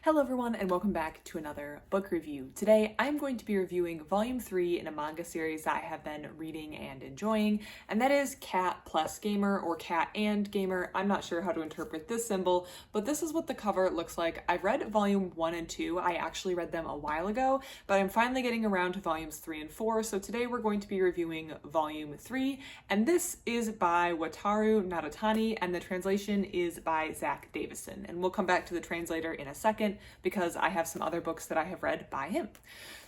Hello everyone and welcome back to another book review. Today I'm going to be reviewing volume 3 in a manga series that I have been reading and enjoying, and that is Cat plus Gamer or Cat and Gamer. I'm not sure how to interpret this symbol, but this is what the cover looks like. I've read volume 1 and 2. I actually read them a while ago, but I'm finally getting around to volumes 3 and 4, so today we're going to be reviewing volume 3, and this is by Wataru Naratani, and the translation is by Zach Davison, and we'll come back to the translator in a second because I have some other books that I have read by him.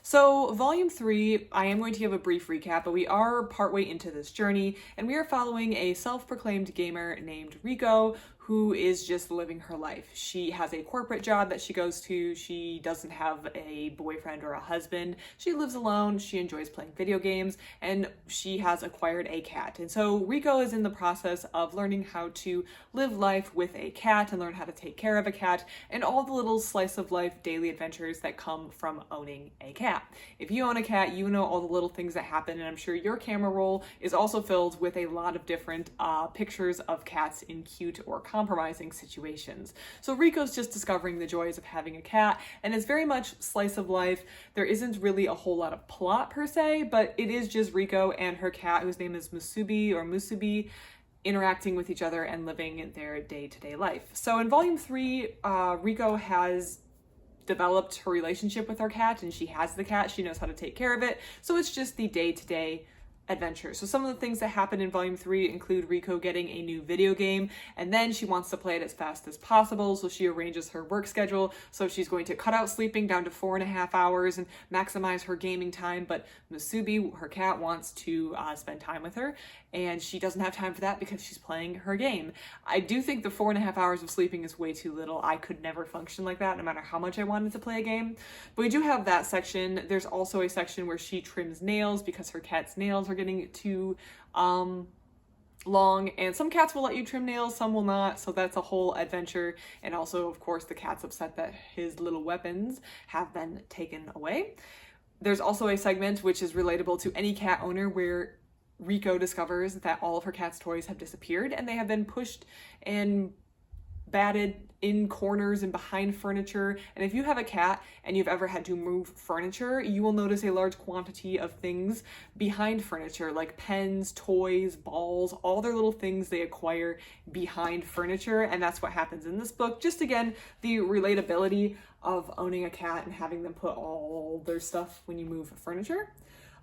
So volume 3, I am going to give a brief recap, but we are partway into this journey, and we are following a self-proclaimed gamer named Riko who is just living her life. She has a corporate job that she goes to. She doesn't have a boyfriend or a husband. She lives alone. She enjoys playing video games, and she has acquired a cat. And so Riko is in the process of learning how to live life with a cat and learn how to take care of a cat and all the little slice of life daily adventures that come from owning a cat. If you own a cat, you know all the little things that happen, and I'm sure your camera roll is also filled with a lot of different pictures of cats in cute or compromising situations. So Riko's just discovering the joys of having a cat, and it's very much slice of life. There isn't really a whole lot of plot per se, but it is just Riko and her cat, whose name is Musubi, interacting with each other and living their day-to-day life. So in volume 3, Riko has developed her relationship with her cat, and she has the cat. She knows how to take care of it. So it's just the day-to-day adventure. So some of the things that happen in volume 3 include Riko getting a new video game, and then she wants to play it as fast as possible, so she arranges her work schedule. So she's going to cut out sleeping down to 4.5 hours and maximize her gaming time, but Musubi, her cat, wants to spend time with her, and she doesn't have time for that because she's playing her game. I do think the 4.5 hours of sleeping is way too little. I could never function like that, no matter how much I wanted to play a game. But we do have that section. There's also a section where she trims nails because her cat's nails are getting too long, and some cats will let you trim nails, some will not, so that's a whole adventure. And also, of course, the cat's upset that his little weapons have been taken away. There's also a segment which is relatable to any cat owner where Riko discovers that all of her cat's toys have disappeared, and they have been pushed and batted in corners and behind furniture. And if you have a cat and you've ever had to move furniture, you will notice a large quantity of things behind furniture, like pens, toys, balls, all their little things they acquire behind furniture. And that's what happens in this book. Just again, the relatability of owning a cat and having them put all their stuff when you move furniture.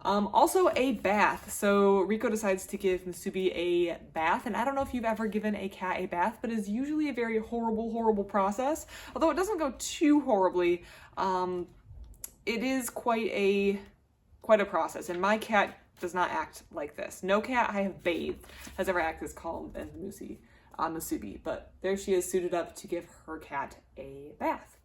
Also a bath. So Riko decides to give Musubi a bath, and I don't know if you've ever given a cat a bath, but it's usually a very horrible process. Although it doesn't go too horribly, it is quite a process, and my cat does not act like this. No cat I have bathed has ever acted as calm as Musubi, but there she is, suited up to give her cat a bath.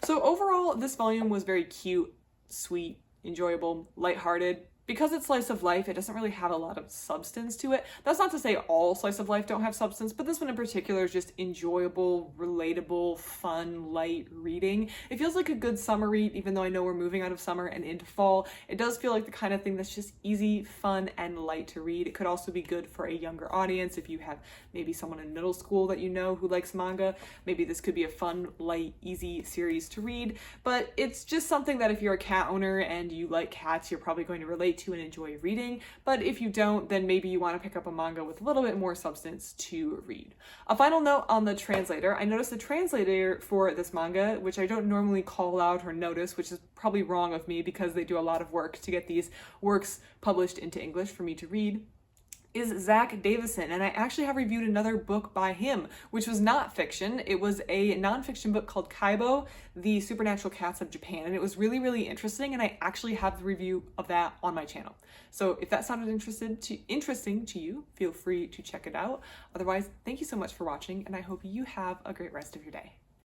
So overall, this volume was very cute, sweet, enjoyable, lighthearted. Because it's slice of life, it doesn't really have a lot of substance to it. That's not to say all slice of life don't have substance, but this one in particular is just enjoyable, relatable, fun, light reading. It feels like a good summer read, even though I know we're moving out of summer and into fall. It does feel like the kind of thing that's just easy, fun, and light to read. It could also be good for a younger audience. If you have maybe someone in middle school that you know who likes manga, maybe this could be a fun, light, easy series to read. But it's just something that if you're a cat owner and you like cats, you're probably going to relate to and enjoy reading. But if you don't, then maybe you want to pick up a manga with a little bit more substance to read. A final note on the translator. I noticed the translator for this manga, which I don't normally call out or notice, which is probably wrong of me because they do a lot of work to get these works published into English for me to read, is Zach Davison, and I actually have reviewed another book by him, which was not fiction. It was a nonfiction book called Kaibo, The Supernatural Cats of Japan, and it was really interesting, and I actually have the review of that on my channel. So if that sounded interesting to you, feel free to check it out. Otherwise, thank you so much for watching, and I hope you have a great rest of your day.